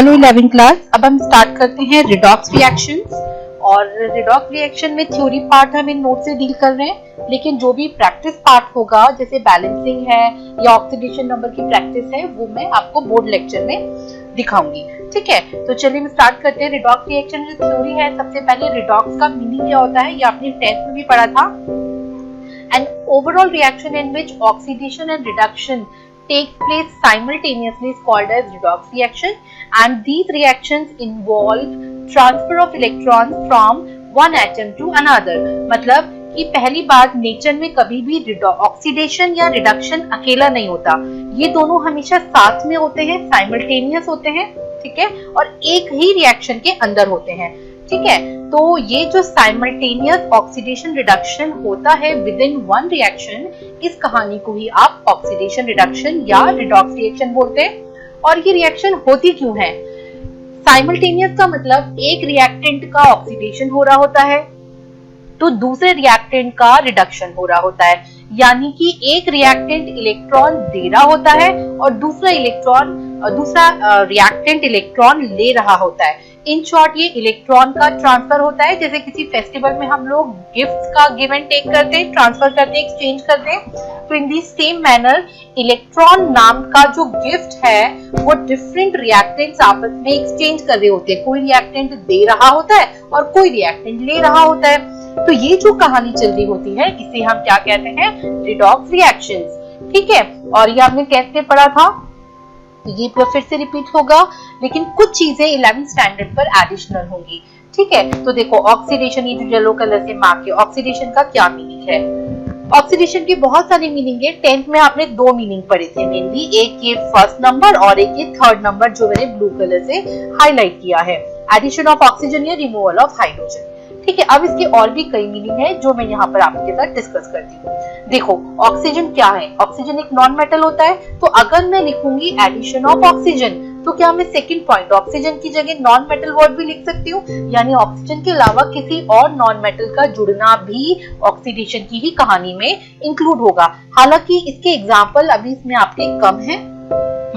Hello 11th class. अब हम start करते हैं रिडॉक्स रिएक्शंस। और रिडॉक्स रिएक्शन में थ्योरी पार्ट हम इन नोट से डील कर रहे हैं, लेकिन जो भी प्रैक्टिस पार्ट होगा जैसे बैलेंसिंग है या ऑक्सीडेशन नंबर की प्रैक्टिस है वो मैं आपको बोर्ड लेक्चर में दिखाऊंगी। ठीक है, तो चलिए हम स्टार्ट करते हैं। रिडॉक्स रिएक्शन जो थ्योरी है, सबसे पहले रिडॉक्स का मीनिंग क्या होता है ये आपने 10th में भी पढ़ा था। An overall reaction in which oxidation and reduction takes place simultaneously is called as redox reaction, and these reactions involve transfer of electrons from one atom to another। मतलब कि पहली बात, नेचर में कभी भी ऑक्सीडेशन या रिडक्शन अकेला नहीं होता, ये दोनों हमेशा साथ में होते हैं, साइमल्टेनियस होते हैं। ठीक है, और एक ही रिएक्शन के अंदर होते हैं। ठीक है, तो ये जो साइमल्टेनियस ऑक्सीडेशन रिडक्शन होता है विद इन वन रिएक्शन, इस कहानी को ही आप ऑक्सीडेशन रिडक्शन या रिडॉक्स रिएक्शन बोलते हैं। और ये रिएक्शन होती क्यों है? साइमल्टेनियस का मतलब एक रिएक्टेंट का ऑक्सीडेशन हो रहा होता है तो दूसरे रिएक्टेंट का रिडक्शन हो रहा होता है, यानी कि एक रिएक्टेंट इलेक्ट्रॉन दे रहा होता है और दूसरा रिएक्टेंट इलेक्ट्रॉन ले रहा होता है। इन शॉर्ट ये इलेक्ट्रॉन का ट्रांसफर होता है। जैसे किसी फेस्टिवल में हम लोग गिफ्ट्स का गिव एंड टेक करते हैं, ट्रांसफर करते हैं, एक्सचेंज करते हैं, तो इन दी सेम मैनर इलेक्ट्रॉन नाम का जो गिफ्ट है वो डिफरेंट रिएक्टेंट्स आपस में एक्सचेंज कर रहे होते हैं। कोई रिएक्टेंट दे रहा होता है और कोई रिएक्टेंट ले रहा होता है। तो ये जो कहानी चल रही होती है इसे हम क्या कहते हैं? Redox reactions. ठीक है, और ये आपने कैसे पढ़ा था, ये फिर से रिपीट होगा, लेकिन कुछ चीजें 11th स्टैंडर्ड पर एडिशनल होंगी। ठीक है, तो देखो ऑक्सीडेशन, ये जो येलो कलर से मार्क है, ऑक्सीडेशन का क्या मीनिंग है? ऑक्सीडेशन की बहुत सारी मीनिंग है। 10th में आपने दो मीनिंग पढ़े थे मेनली, एक ये फर्स्ट नंबर और एक ये थर्ड नंबर जो मैंने ब्लू कलर से हाईलाइट किया है, एडिशन ऑफ ऑक्सीजन या रिमूवल ऑफ हाइड्रोजन। ठीक है, अब इसके और भी कई मीनिंग है जो मैं यहाँ पर आपके साथ डिस्कस करती हूँ। देखो ऑक्सीजन क्या है? ऑक्सीजन एक नॉन मेटल होता है, तो अगर मैं लिखूंगी एडिशन ऑफ ऑक्सीजन तो क्या मैं सेकंड पॉइंट ऑक्सीजन की जगह नॉन मेटल वर्ड भी लिख सकती हूँ, यानी ऑक्सीजन के अलावा किसी और नॉन मेटल का जुड़ना भी ऑक्सीडेशन की ही कहानी में इंक्लूड होगा। हालांकि इसके एग्जाम्पल अभी इसमें आपके कम है,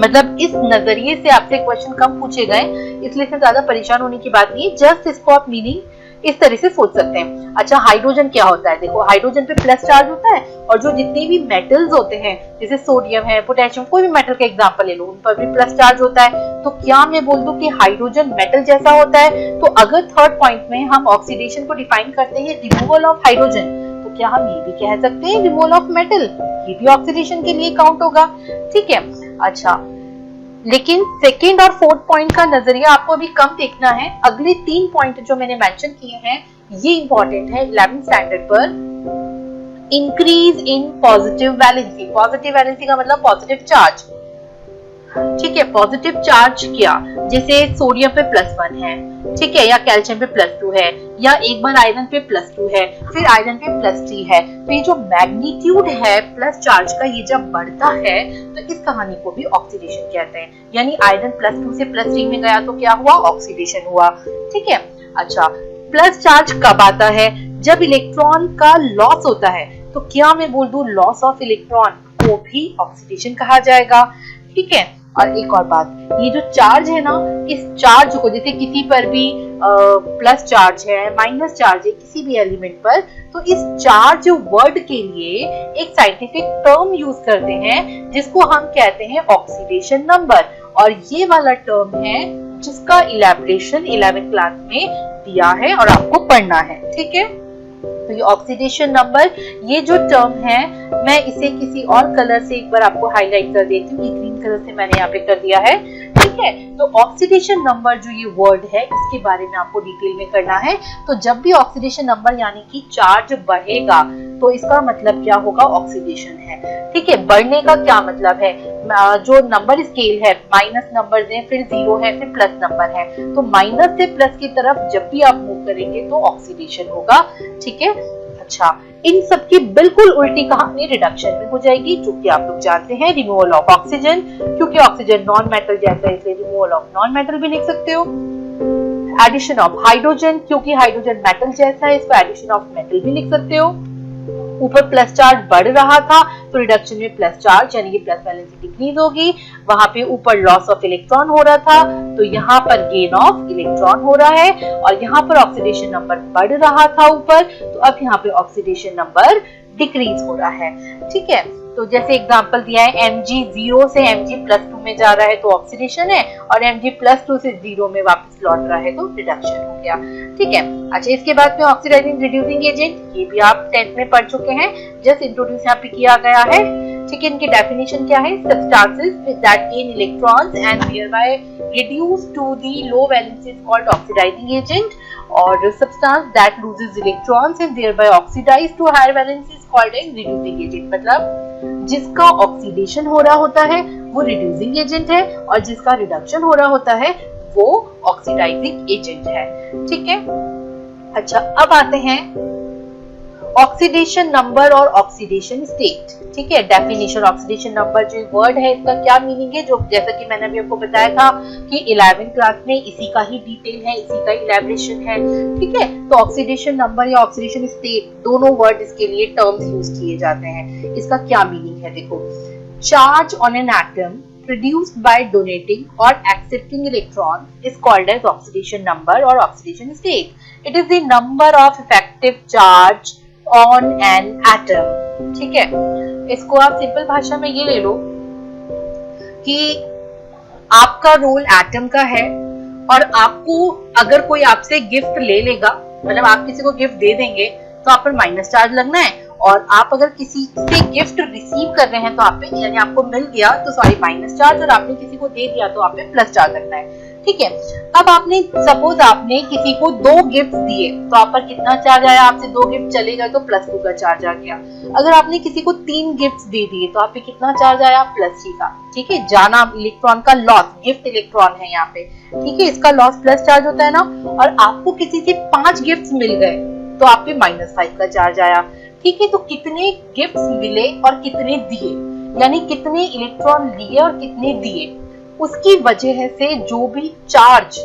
मतलब इस नजरिए से आपसे क्वेश्चन कम पूछे गए, इसलिए इसमें ज्यादा परेशान होने की बात नहीं है। जस्ट इसको आप मीनिंग इस तरह से सोच सकते हैं। अच्छा, हाइड्रोजन क्या होता है? देखो हाइड्रोजन पे प्लस चार्ज होता है और जो जितने भी मेटल्स होते हैं जैसे सोडियम है, पोटेशियम, कोई भी मेटल का एग्जांपल ले लो, उन पर भी प्लस चार्ज होता है। तो क्या मैं बोल दूं कि हाइड्रोजन मेटल जैसा होता है? तो अगर थर्ड पॉइंट में हम ऑक्सीडेशन को डिफाइन करते हैं रिमूवल ऑफ हाइड्रोजन, तो क्या हम ये भी कह सकते हैं रिमूवल ऑफ मेटल? ये भी ऑक्सीडेशन के लिए काउंट होगा। ठीक है, अच्छा, लेकिन सेकेंड और फोर्थ पॉइंट का नजरिया आपको अभी कम देखना है। अगले 3 पॉइंट जो मैंने मेंशन किए हैं ये इंपॉर्टेंट है 11th स्टैंडर्ड पर। Increase in positive valency. Positive valency का मतलब पॉजिटिव चार्ज। ठीक है, पॉजिटिव चार्ज क्या? जैसे सोडियम पे +1 है, ठीक है, या कैल्शियम पे +2 है, या एक बार आयरन पे +2 है, फिर आयरन पे +3 है। तो ये जो मैग्नीट्यूड है प्लस चार्ज का, ये जब बढ़ता है तो इस कहानी को भी ऑक्सीडेशन कहते हैं। यानी आयरन +2 से +3 में गया तो क्या हुआ? ऑक्सीडेशन हुआ। ठीक है, अच्छा, प्लस चार्ज कब आता है? जब इलेक्ट्रॉन का लॉस होता है। तो क्या मैं बोल दूं लॉस ऑफ इलेक्ट्रॉन को भी ऑक्सीडेशन कहा जाएगा? ठीक है, और एक और बात, ये जो चार्ज है ना, इस चार्ज को, जैसे किसी पर भी प्लस चार्ज है, माइनस चार्ज है किसी भी एलिमेंट पर, तो इस चार्ज वर्ड के लिए एक साइंटिफिक टर्म यूज करते हैं जिसको हम कहते हैं ऑक्सीडेशन नंबर। और ये वाला टर्म है जिसका इलैबोरेशन 11th क्लास में दिया है और आपको पढ़ना है। ठीक है, तो ये ऑक्सीडेशन नंबर, ये जो टर्म है, मैं इसे किसी और कलर से एक बार आपको हाईलाइट कर देती हूँ। ये ग्रीन कलर से मैंने यहाँ पे कर दिया है। ठीक है, तो ऑक्सीडेशन नंबर जो ये वर्ड है इसके बारे में आपको डिटेल में करना है। तो जब भी ऑक्सीडेशन नंबर यानी कि चार्ज बढ़ेगा तो इसका मतलब क्या होगा? ऑक्सीडेशन है। ठीक है, बढ़ने का क्या मतलब है? जो नंबर स्केल है, माइनस नंबर है, फिर 0 है, फिर प्लस नंबर है, तो माइनस से प्लस की तरफ जब भी आप मूव करेंगे तो ऑक्सीडेशन होगा। ठीक है, अच्छा, इन सब की बिल्कुल उल्टी कहानी रिडक्शन में हो जाएगी, जो कि आप लोग जानते हैं रिमूवल ऑफ ऑक्सीजन। क्योंकि ऑक्सीजन नॉन मेटल जैसा है इसलिए रिमूवल ऑफ नॉन मेटल भी लिख सकते हो। एडिशन ऑफ हाइड्रोजन, क्योंकि हाइड्रोजन मेटल जैसा है इसको एडिशन ऑफ मेटल भी लिख सकते हो। ऊपर प्लस चार्ज बढ़ रहा था तो रिडक्शन में प्लस चार्ज यानी कि प्लस वैलेंसी डिक्रीज होगी। वहां पे ऊपर लॉस ऑफ इलेक्ट्रॉन हो रहा था तो यहाँ पर गेन ऑफ इलेक्ट्रॉन हो रहा है, और यहाँ पर ऑक्सीडेशन नंबर बढ़ रहा था ऊपर, तो अब यहाँ पे ऑक्सीडेशन नंबर डिक्रीज हो रहा है। ठीक है, तो जैसे एग्जांपल दिया है Mg0 से Mg+2 में जा रहा है तो ऑक्सीडेशन है, और Mg+2 से 0 में वापस लौट रहा है तो रिडक्शन हो गया। ठीक है, अच्छा इसके बाद में ऑक्सीडाइजिंग रिड्यूसिंग एजेंट, ये भी आप 10th में पढ़ चुके हैं, जस्ट इंट्रोड्यूस यहाँ पे किया गया है। ठीक है, इनकी डेफिनेशन क्या है? Substances that gain electrons and thereby reduce to the low valency is called oxidizing agent, और substance that loses electrons and thereby oxidize to higher valency is called as reducing agent। मतलब जिसका oxidation हो रहा होता है वो reducing agent है, और जिसका रिडक्शन हो रहा होता है वो ऑक्सीडाइजिंग एजेंट है। ठीक है, अच्छा अब आते हैं ऑक्सीडेशन नंबर और ऑक्सीडेशन स्टेट। ठीक है, डेफिनेशन ऑक्सीडेशन नंबर जो वर्ड है इसका क्या मीनिंग है, जो जैसा कि मैंने अभी आपको बताया था कि 11वीं क्लास में इसी का ही डिटेल है, इसी का इलैबोरेशन है। ठीक है, तो ऑक्सीडेशन नंबर या ऑक्सीडेशन स्टेट दोनों वर्ड इसके लिए टर्म्स यूज किए जाते हैं। इसका क्या मीनिंग है देखो, charge on an atom produced by donating or accepting electron is called as oxidation number or oxidation state. It is the number of effective charge on an atom। ठीक है, इसको आप सिंपल भाषा में ये ले लो कि आपका रोल एटम का है, और आपको अगर कोई आपसे गिफ्ट ले लेगा, मतलब आप किसी को गिफ्ट दे देंगे तो आप पर माइनस चार्ज लगना है, और आप अगर किसी से गिफ्ट रिसीव कर रहे हैं तो आप पे यानी आपको मिल गया तो सॉरी माइनस चार्ज, और आपने किसी को दे दिया तो आप पे प्लस चार्ज लगना है। ठीक है, अब आपने सपोज आपने किसी को 2 गिफ्ट दिए तो आप पर कितना चार्ज आया? आपसे 2 गिफ्ट चले गए तो +2 का चार्ज आ गया। अगर आपने किसी को 3 गिफ्ट दे दिए तो आप पे कितना चार्ज आया? +3 का। ठीक है, जाना इलेक्ट्रॉन का लॉस, गिफ्ट इलेक्ट्रॉन है यहाँ पे। ठीक है, इसका लॉस प्लस चार्ज होता है ना, और आपको किसी से 5 गिफ्ट मिल गए तो आप पे -5 का चार्ज आया। ठीक है, तो कितने गिफ्ट्स मिले और कितने दिए, यानी कितने इलेक्ट्रॉन लिए और कितने दिए, उसकी वजह से जो भी चार्ज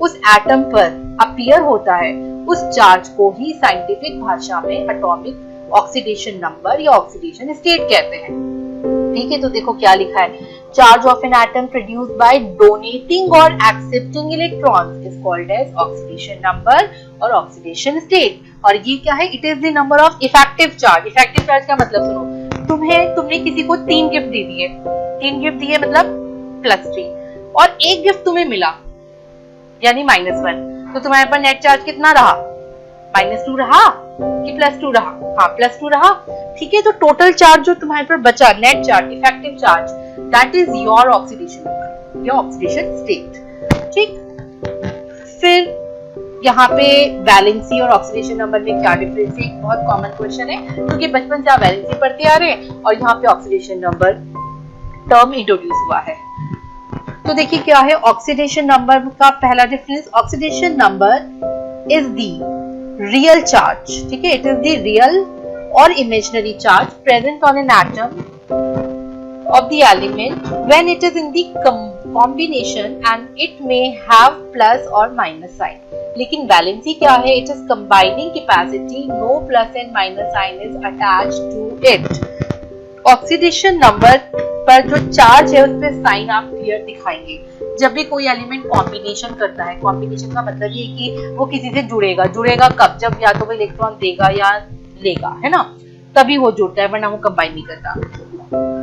उस एटम पर अपीयर होता है उस चार्ज को ही साइंटिफिक भाषा में एटॉमिक ऑक्सीडेशन नंबर या ऑक्सीडेशन स्टेट कहते हैं। ठीक है, तो देखो क्या लिखा है, charge of an atom produced by donating और accepting electrons is called as oxidation number और ऑक्सीडेशन स्टेट। और ये क्या है? It is the number of effective charge. Effective charge का मतलब सुनो, तुमने किसी को 3 गिफ्ट दे दिए, 3 गिफ्ट दिए मतलब +3, और 1 गिफ्ट तुम्हें मिला यानी -1, तो तुम्हारे पास नेट चार्ज कितना रहा? -2 रहा कि +2 रहा? हाँ, +2 रहा। ठीक है, तो टोटल चार्ज जो तुम्हारे पर बचा, net charge, effective charge, that is your oxidation number, your oxidation state. ठीक, फिर यहाँ पे वैलेंसी और ऑक्सीडेशन नंबर में क्या डिफरेंस है? एक बहुत कॉमन क्वेश्चन है, क्योंकि बचपन से आप वैलेंसी पढ़ते आ रहे हैं और यहाँ पे ऑक्सीडेशन नंबर टर्म इंट्रोड्यूस हुआ है। तो देखिए क्या है ऑक्सीडेशन नंबर का पहला difference, oxidation number is the real charge. ठीक है, इट इज द रियल और imaginary charge present on an atom of the element when it is in the combination and it may have plus or minus sign। लेकिन valency क्या है? It is combining capacity, no plus and minus sign is attached to it। Oxidation number पर जो charge है उस पे sign आप clear दिखाएंगे जब भी कोई एलिमेंट कॉम्बिनेशन करता है। कॉम्बिनेशन का मतलब ये कि वो किसी से जुड़ेगा। जुड़ेगा कब? जब या तो वो इलेक्ट्रॉन देगा या लेगा, है ना, तभी वो जुड़ता है, वरना वो कंबाइन नहीं करता।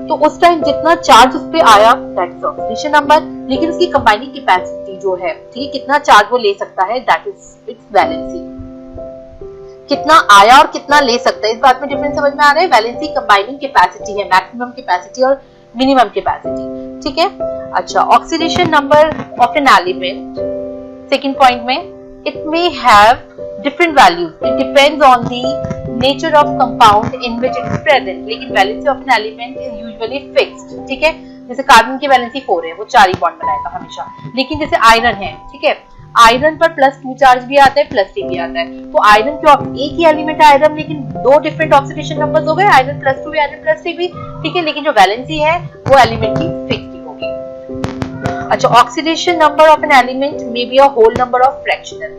तो उस टाइम जितना चार्ज उस पे आया दैट इज ऑक्सीडेशन नंबर, लेकिन उसकी कंबाइनिंग कैपेसिटी जो है, ठीक, कितना चार्ज वो ले सकता है, दैट इज इट्स वैलेंसी। कितना आया और कितना ले सकता है, इस बात में डिफरेंस समझ में आ रहा है। वैलेंसी कंबाइनिंग कैपेसिटी है, मैक्सिमम कैपेसिटी और मिनिमम कैपेसिटी। ठीक है, अच्छा oxidation number of an element, second point में, it may have different values, it depends on the nature of compound in which it is present। लेकिन valency of an element is usually fixed. ठीक है, जैसे carbon की valency 4 है, वो 4 ही bond बनाएगा हमेशा। लेकिन जैसे आयरन है, ठीक है, आयरन पर +2 चार्ज भी आता है, +3 भी आता है। तो आयरन के एक ही एलिमेंट है आयरन, लेकिन 2 डिफरेंट ऑक्सीडेशन नंबर्स हो गए, आयरन +2 भी, आयरन +3 भी। ठीक है, लेकिन जो वैलेंसी है वो एलिमेंट की फिक्स्ड ही होगी। अच्छा, oxidation number of an element may be a whole number of fractional.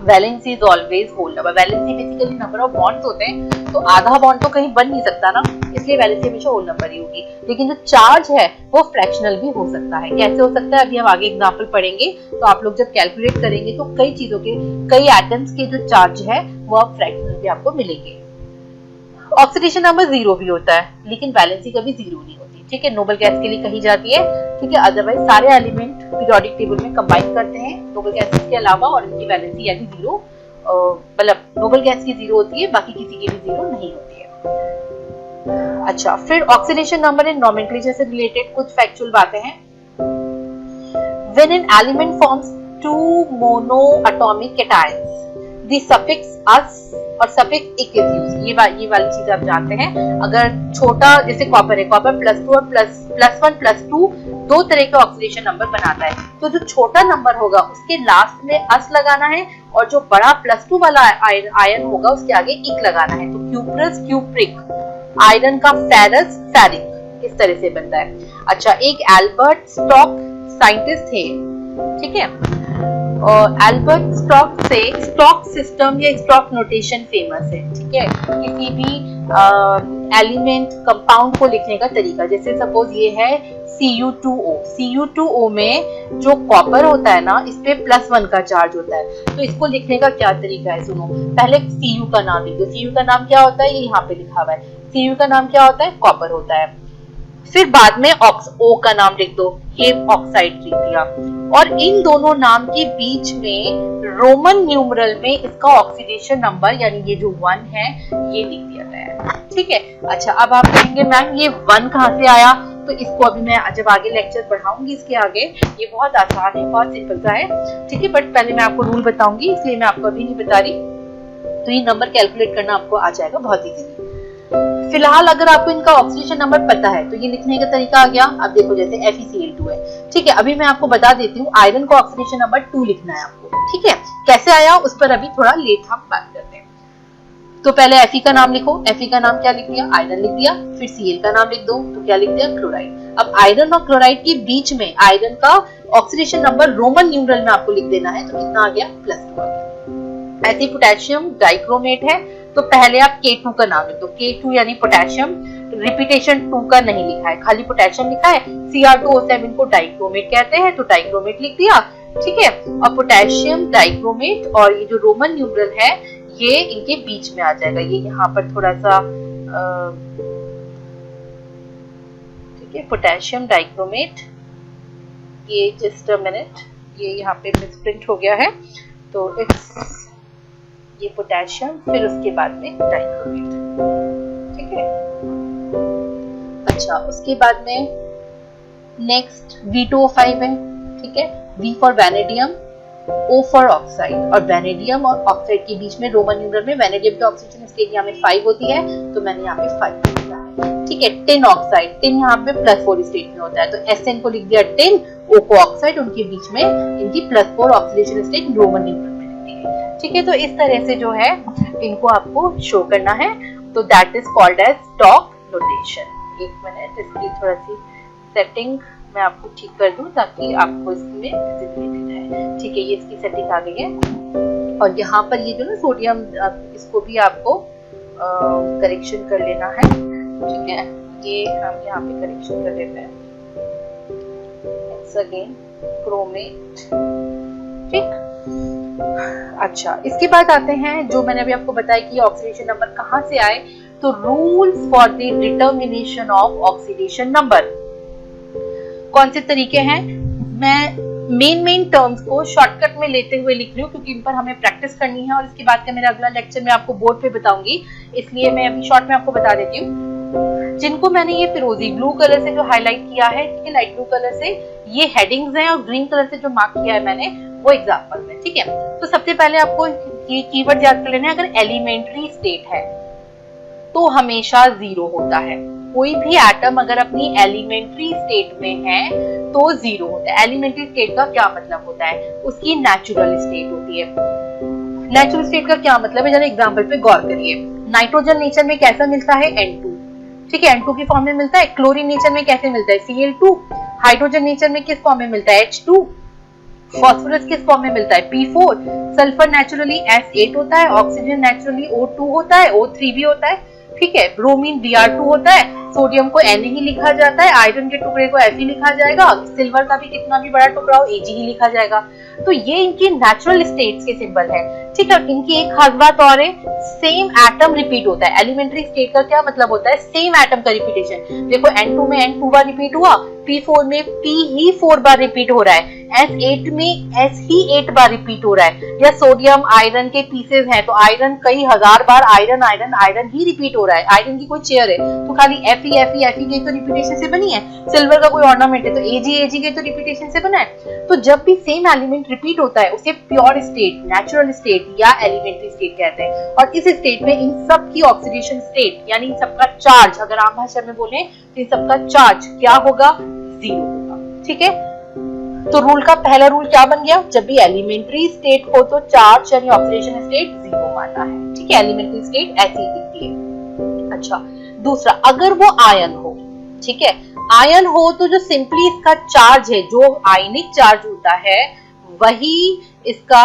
Valency is always whole number. Valency basically number of bonds होते हैं, तो आधा बॉन्ड तो कहीं बन नहीं सकता ना, इसलिए वैलेंसी हमेशा होल नंबर ही होगी। लेकिन जो चार्ज है वो फ्रैक्शनल भी हो सकता है। कैसे हो सकता है अभी हम आगे एग्जांपल पढ़ेंगे, तो आप लोग जब कैलकुलेट करेंगे तो कई चीजों के, कई एटम्स के जो चार्ज है वो आप फ्रैक्शनल भी आपको मिलेंगे। ऑक्सीडेशन नंबर 0 भी होता है, लेकिन वैलेंसी कभी 0 नहीं होती, ठीक है, नोबल गैस के लिए कही जाती है, ठीक है। अदरवाइज सारे एलिमेंट पीरियोडिक टेबल में कंबाइन करते हैं नोबल गैसेस के अलावा, और इनकी वैलेंसी यानी 0, मतलब नोबल गैस की 0 होती है, बाकी किसी की भी 0 नहीं होती है। अच्छा, फिर ऑक्सीडेशन नंबर एंड नोमेनक्लेचर से रिलेटेड कुछ फैक्चुअल बातें हैं। When an element forms 2 monoatomic cations, the suffix ous और सफिक्स इक इज यूज्ड। ये वाली चीज आप जानते हैं। अगर छोटा जैसे कॉपर है, कॉपर +2 और +1 +2 दो तरह के ऑक्सीडेशन नंबर बनाता है, तो जो छोटा नंबर होगा उसके लास्ट में अस लगाना है, और जो बड़ा +2 वाला आयन होगा उसके आगे इक लगाना है। तो क्यूप्रस क्यूप्रिक, आयरन का फेरस फेरिक, इस तरह से बनता है। अच्छा, एक एल्बर्ट स्टॉक साइंटिस्ट थे, ठीक है, एल्बर्ट स्टॉक से स्टॉक सिस्टम या स्टॉक नोटेशन फेमस है, ठीक है। किसी भी एलिमेंट कंपाउंड को लिखने का तरीका, जैसे सपोज ये है Cu2O, Cu2O में जो कॉपर होता है ना, इस पे +1 का चार्ज होता है, तो इसको लिखने का क्या तरीका है सुनो। पहले Cu का नाम लिख दो। Cu का नाम क्या होता है, ये यहाँ पे लिखा हुआ है। Cu का नाम क्या होता है, कॉपर होता है। फिर बाद में O का नाम लिख दो, ये ऑक्साइड लिख दिया, और इन दोनों नाम के बीच में रोमन न्यूमरल में इसका ऑक्सीडेशन नंबर यानी ये जो 1 है ये लिख दिया गया है, ठीक है। अच्छा, अब आप कहेंगे मैम ये 1 कहाँ से आया, तो इसको अभी मैं जब आगे लेक्चर पढ़ाऊंगी इसके आगे, ये बहुत आसान है, बहुत सिंपल सा है, ठीक है। बट पहले मैं आपको रूल बताऊंगी, इसलिए मैं आपको अभी नहीं बता रही। तो ये नंबर कैलकुलेट करना आपको आ जाएगा बहुत इजीली। फिलहाल अगर आपको इनका ऑक्सीडेशन नंबर पता है तो ये लिखने का तरीका आ गया। अब देखो जैसे FeCl2 है, ठीक है। अभी मैं आपको बता देती हूँ, आयरन का ऑक्सीडेशन नंबर 2 लिखना है आपको, ठीक है। कैसे आया उस पर अभी थोड़ा लेट हम बात करते हैं। तो पहले Fe का नाम लिखो। Fe का नाम क्या लिख दिया, आयरन लिख दिया। फिर Cl का नाम लिख दो, तो क्या लिख दिया, क्लोराइड। अब आयरन और क्लोराइड के बीच में आयरन का ऑक्सीडेशन नंबर रोमन न्यूमरल में आपको लिख देना है, तो कितना आ गया, +2 आ गया। ऐसे पोटेशियम डाइक्रोमेट है, तो पहले आप K2 का नाम लिख दो। K2 यानी पोटेशियम, रिपीटेशन 2 का नहीं लिखा है, खाली पोटेशियम लिखा है। Cr2O7 को डाइक्रोमेट कहते हैं, तो डाइक्रोमेट लिख दिया, ठीक है। और पोटेशियम डाइक्रोमेट और ये जो रोमन न्यूमरल है ये इनके बीच में आ जाएगा, ये यहाँ पर थोड़ा सा, ठीक है, पोटेशियम डाइक्रोमेट, ये जस्ट अ मिनट, ये यहाँ पे मिसप्रिंट हो गया है, तो इट्स ये पोटेशियम, फिर उसके बाद में डाइक्रोमेट, ठीक है। अच्छा, उसके बाद में नेक्स्ट V2O5 है, ठीक है। V for vanadium, O for oxide, और वैनेडियम और ऑक्साइड के बीच में रोमन न्यूमरल में वैनेडियम की ऑक्सीजन स्टेट यहाँ में 5 होती है, तो मैंने यहाँ पे 5 लिखा है, ठीक है। टिन ऑक्साइड, टिन यहाँ पे +4 स्टेट में होता है, तो Sn को लिख दिया टिन, O को ऑक्साइड, उनके बीच में इनकी +4 ऑक्सीडेशन स्टेट रोमन न्यूमरल में लिखती है, ठीक है। तो इस तरह से जो है इनको आपको शो करना है, तो that is called as stock notation. एक मिनट, इसकी थोड़ा सी सेटिंग मैं आपको ठीक कर दूं ताकि आपको इसमें विजिबिलिटी रहे, ठीक है। ये इसकी सेटिंग आ गई है, और यहाँ पर ये जो ना सोडियम, इसको भी आपको करेक्शन कर लेना है, ठीक है। ये हम यहाँ पे करेक्शन कर लेते हैं, इट्स अगेन क्रोमेट, ठीक। अच्छा, इसके बाद आते हैं जो मैंने अभी आपको बताया कि ऑक्सीडेशन नंबर कहाँ से आए, तो rules for the determination of oxidation number. कौन से तरीके हैं, मैं मेन टर्म्स को शॉर्टकट में लेते हुए लिख रही हूँ क्योंकि इन पर हमें प्रैक्टिस करनी है, और इसके बाद का मेरा अगला लेक्चर मैं आपको बोर्ड पे बताऊंगी, इसलिए मैं अभी शॉर्ट में आपको बता देती हूँ। जिनको मैंने ये फिरोजी ब्लू कलर से जो हाईलाइट किया है, ठीक है, लाइट ब्लू कलर से ये हेडिंग्स हैं, और ग्रीन कलर से जो मार्क किया है मैंने वो एग्जाम्पल में, ठीक है। तो सबसे पहले आपको ये कीवर्ड याद कर लेना है, अगर एलिमेंट्री स्टेट है तो हमेशा 0 होता है। कोई भी एटम अगर अपनी एलिमेंट्री स्टेट में है तो 0 होता है। एलिमेंट्री स्टेट का क्या मतलब होता है, उसकी नेचुरल स्टेट होती है। नेचुरल स्टेट का क्या मतलब है, जरा एग्जांपल पे गौर करिए। नाइट्रोजन नेचर में कैसा मिलता है, N2, ठीक है, N2 की फॉर्म में मिलता है। क्लोरीन नेचर में कैसे मिलता है, Cl2। हाइड्रोजन नेचर में किस फॉर्म में मिलता है, H2। फास्फोरस किस फॉर्म में मिलता है? P4, सल्फर नेचुरली S8 होता है, ऑक्सीजन नेचुरली O2 होता है, O3 भी होता है, ठीक है, ब्रोमीन Br2 होता है, सोडियम को Na ही लिखा जाता है, आयरन के टुकड़े को Fe लिखा जाएगा, सिल्वर का भी कितना भी बड़ा टुकड़ा हो Ag ही लिखा जाएगा। तो ये इनकी नेचुरल स्टेट्स के सिंबल है, ठीक है। इनकी एक खास बात और है, सेम एटम रिपीट होता है। एलिमेंट्री स्टेट का क्या मतलब होता है? सेम एटम का रिपीटेशन। देखो N2 में N 2 बार रिपीट हुआ, P4 में P ही 4 बार रिपीट हो रहा है, S8 में S ही 8 बार रिपीट हो रहा है। या सोडियम आयरन के पीसेस हैं तो आयरन कई हजार बार आयरन आयरन आयरन ही रिपीट हो रहा है। आयरन की कोई चेयर है तो खाली Fe की तो रिपीटेशन से बनी है। सिल्वर का कोई ऑर्नामेंट है तो Ag के तो रिपीटेशन से बना है। तो जब भी सेम एलिमेंट रिपीट होता है उसे प्योर स्टेट, नेचुरल स्टेट या एलिमेंट्री स्टेट कहते हैं। और इस स्टेट में इन सब की ऑक्सीडेशन स्टेट यानी इन सबका चार्ज, अगर आम भाषा में बोले तो इन सबका चार्ज क्या होगा? 0 होगा, ठीक है। तो रूल का पहला रूल क्या बन गया? जब भी एलिमेंट्री स्टेट हो तो चार्ज यानी ऑक्सीडेशन स्टेट 0 माना है, ठीक है। एलिमेंट्री स्टेट ऐसी दिखती है। अच्छा, दूसरा, अगर वो आयन हो, ठीक है, आयन हो तो जो सिंपली इसका चार्ज है, जो आयनिक चार्ज होता है वही इसका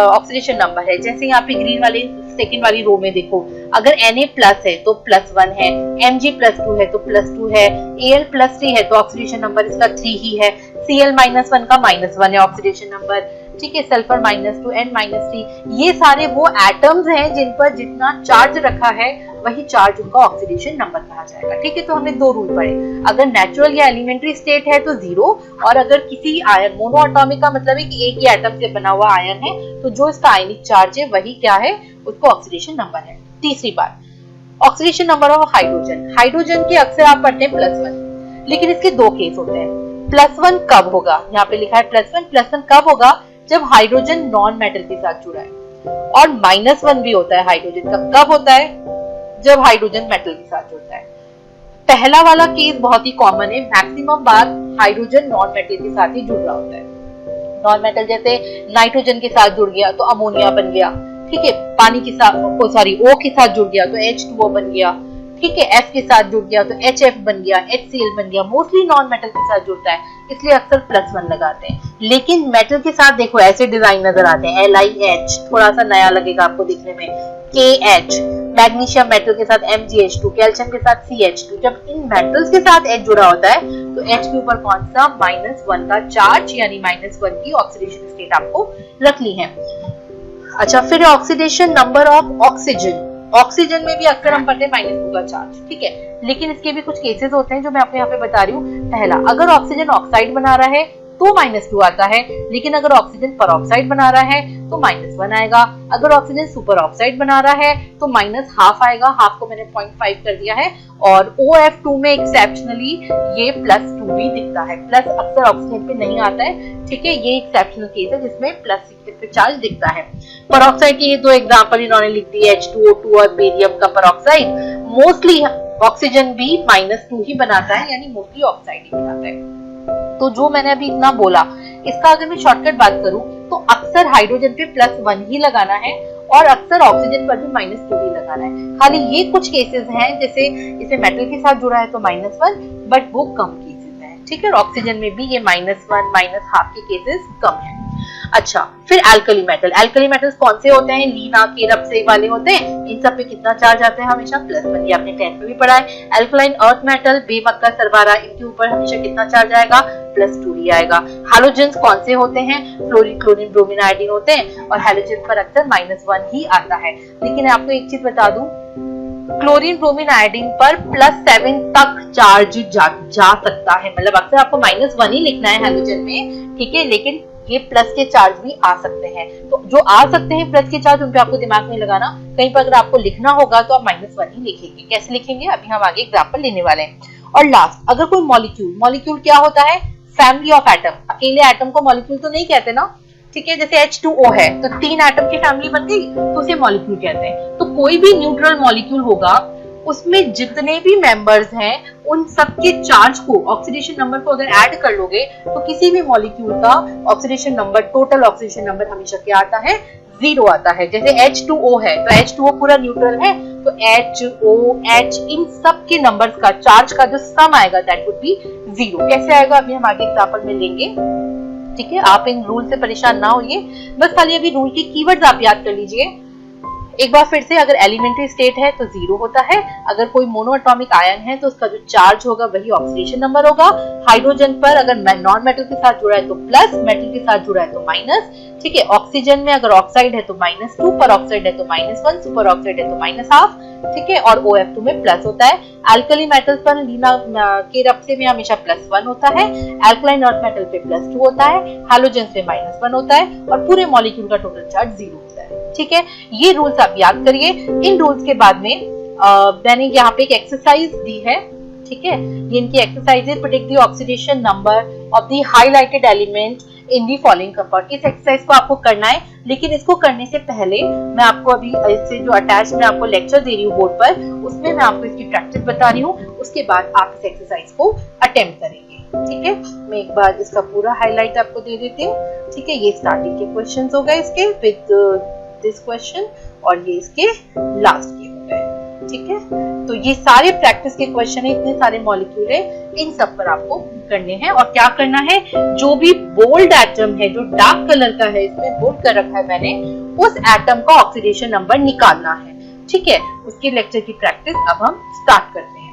ऑक्सीडेशन नंबर है। जैसे यहाँ पे ग्रीन वाले सेकंड वाली रो में देखो, अगर Na प्लस है तो +1 है, Mg +2 है तो +2 है, Al +3 है तो ऑक्सीडेशन नंबर इसका 3 ही है, Cl -1 का -1 है ऑक्सीडेशन नंबर, ठीक है। सल्फर -2, N -3, ये सारे वो एटम्स हैं जिन पर जितना चार्ज रखा है वही चार्ज उनका ऑक्सीडेशन नंबर कहा जाएगा, ठीक है। तो हमने दो रूल पढ़े, अगर नेचुरल या एलिमेंट्री स्टेट है तो 0, और अगर किसी आयन, मोनो एटॉमिक का मतलब है कि एक ही एटम से बना हुआ आयन है तो जो इसका आयनिक चार्ज है वही क्या है? उसको ऑक्सीडेशन नंबर है। तीसरी बात, oxidation number of hydrogen. Hydrogen के अक्सर आप पढ़ते हैं +1, लेकिन इसके दो केस होते हैं। +1 कब होगा? यहाँ पे लिखा है +1 कब होगा? जब हाइड्रोजन नॉन मेटल के साथ जुड़ा है। और -1 भी होता है हाइड्रोजन का, कब होता है? जब हाइड्रोजन मेटल के साथ जुड़ता है। पहला वाला केस बहुत ही कॉमन है, मैक्सिमम बार हाइड्रोजन नॉन मेटल के साथ ही जुड़ रहा होता है। नॉन मेटल जैसे नाइट्रोजन के साथ जुड़ गया तो अमोनिया बन गया, ठीक है। पानी के साथ O के साथ जुड़ गया तो H2O बन गया, ठीक है। F के साथ जुड़ गया तो HF बन गया, HCl बन गया। मोस्टली नॉन मेटल के साथ जुड़ता है इसलिए अक्सर +1 लगाते हैं। लेकिन मेटल के साथ देखो ऐसे डिजाइन नजर आते हैं, LiH, थोड़ा सा नया लगेगा आपको दिखने में, KH, मैग्नीशियम मेटल के साथ MgH2, कैल्शियम के साथ CH2। जब इन मेटल्स के साथ H जुड़ा होता है तो H के ऊपर कौन सा? -1 का चार्ज यानी -1 की ऑक्सीडेशन स्टेट आपको रखनी है। अच्छा, फिर oxidation number of oxygen. Oxygen में भी अक्सर हम पढ़ते हैं -2 का चार्ज, ठीक है। लेकिन इसके भी कुछ केसेस होते हैं जो मैं आपको यहाँ पे बता रही हूँ। पहला, अगर ऑक्सीजन ऑक्साइड बना रहा है तो -2 आता है, लेकिन अगर ऑक्सीजन परऑक्साइड बना रहा है तो -1 आएगा। अगर ऑक्सीजन सुपर ऑक्साइड बना रहा है तो -1/2 आएगा, हाफ को मैंने 0.5 कर दिया है। और OF2 में एक्सेप्शनली ये +2 भी दिखता है, प्लस अक्सर ऑक्सीजन पे नहीं आता है, ठीक है। ये एक्सेप्शनल केस है जिसमें प्लस पे चार्ज दिखता है। परऑक्साइड की ये दो एग्जांपल इन्होंने लिख दी, H2O2 और बेरियम का परऑक्साइड। मोस्टली ऑक्सीजन भी -2 ही बनाता है, यानी मोस्टली ऑक्साइड ही बनाता है। तो जो मैंने अभी इतना बोला, इसका अगर मैं शॉर्टकट बात करूं तो अक्सर हाइड्रोजन पे +1 ही लगाना है और अक्सर ऑक्सीजन पर भी -2 ही लगाना है। खाली ये कुछ केसेस हैं जैसे इसे मेटल के साथ जुड़ा है तो -1, बट वो कम केसेस हैं, ठीक है। ऑक्सीजन में भी ये -1, -1/2 के केसेस कम है। अच्छा, फिर एल्कली मेटल। एल्कली मेटल्स कौन से होते हैं? लीना के रबसे वाले होते हैं। इन सब पे कितना चार्ज आता है? हमेशा +1, ये आपने 10th में भी पढ़ा है। एल्कलाइन अर्थ मेटल, बेमक्का सरबारा, इनके ऊपर हमेशा कितना चार्ज आएगा? +2 ही आएगा। हैलोजेंस कौन से होते हैं? फ्लोरीन, क्लोरीन, ब्रोमीन, आयोडीन होते हैं और हैलोजेंस पर अक्सर -1 ही आता है। लेकिन आपको एक चीज बता दूं, क्लोरीन, ब्रोमीन, आयोडीन पर +7 तक चार्ज जा सकता है। मतलब अक्सर आपको -1 ही लिखना है हैलोजन में, ठीक है, लेकिन ये प्लस के चार्ज भी आ सकते हैं। तो जो आ सकते हैं प्लस के चार्ज, उन पे आपको दिमाग में लगाना। कहीं पर अगर आपको लिखना होगा तो आप -1 ही लिखेंगे। कैसे लिखेंगे अभी हम आगे एग्जांपल लेने वाले हैं। और लास्ट, अगर कोई मॉलिक्यूल क्या होता है? Family of atom. अकेले एटम को मॉलिक्यूल तो नहीं कहते ना, ठीक है। जैसे H2O है तो 3 एटम की फैमिली बन गई तो उसे मॉलिक्यूल कहते हैं। तो कोई भी न्यूट्रल मॉलिक्यूल होगा उसमें जितने भी मेंबर्स हैं उन सबके चार्ज को, ऑक्सीडेशन नंबर को अगर ऐड कर लोगे तो किसी भी मॉलिक्यूल का oxidation number, total oxidation number हमेशा क्या आता है? 0 आता है। जैसे H2O है तो H2O पूरा न्यूट्रल है तो H, O, H इन सब के नंबर्स का चार्ज का जो सम आएगा दैट वुड बी 0। कैसे आएगा अभी हम आगे एग्जांपल में लेंगे, ठीक है। आप इन रूल से परेशान ना होइए, बस खाली अभी रूल के कीवर्ड्स आप याद कर लीजिए। एक बार फिर से, अगर एलिमेंट्री स्टेट है तो 0 होता है, अगर कोई मोनोएटॉमिक आयन है तो उसका जो चार्ज होगा वही ऑक्सीडेशन नंबर होगा। हाइड्रोजन पर अगर नॉन मेटल के साथ जुड़ा है तो प्लस, मेटल के साथ जुड़ा है तो माइनस, ठीक है। ऑक्सीजन में अगर ऑक्साइड है तो -2, पर ऑक्साइड है तो -1, सुपर ऑक्साइड है तो -1/2, ठीक है। और OF2 में प्लस होता है। अल्कली मेटल्स पर लीना के रफ्ते में हमेशा +1 होता है, अल्कलाइन अर्थ मेटल पे +2 होता है, हैलोजेंस पे -1 होता है और पूरे मॉलिक्यूल का टोटल चार्ज 0 होता है, ठीक है। ये रूल्स आप याद करिए। इन रूल्स के बाद में मैंने यहाँ पे एक एक्सरसाइज दी है, ठीक है। ये इनकी एक्सरसाइज है, predict the oxidation number of the highlighted element in the following compound. इस एक्सरसाइज को आपको करना है, लेकिन इसको करने से पहले मैं आपको अभी इससे जो अटैच मैं आपको लेक्चर दे रही हूँ बोर्ड पर, उसमें मैं आपको इसकी प्रैक्टिस बता रही हूँ। उसके बाद आप इस एक्सरसाइज को अटेम्प्ट करेंगे, ठीक है। मैं एक बार इसका पूरा हाईलाइट आपको दे देती हूँ, ठीक है। ये स्टार्टिंग के क्वेश्चन हो गए इसके विद दिस क्वेश्चन, और ये इसके लास्ट के हो गए, ठीक है। तो ये सारे प्रैक्टिस के क्वेश्चन है, इतने सारे मॉलिक्यूल है, इन सब पर आपको करने हैं। और क्या करना है, जो भी बोल्ड एटम है, जो डार्क कलर का है, इसमें बोल्ड कर रखा है मैंने, उस एटम का ऑक्सीडेशन नंबर निकालना है, ठीक है। उसके लेक्चर की प्रैक्टिस अब हम स्टार्ट करते हैं।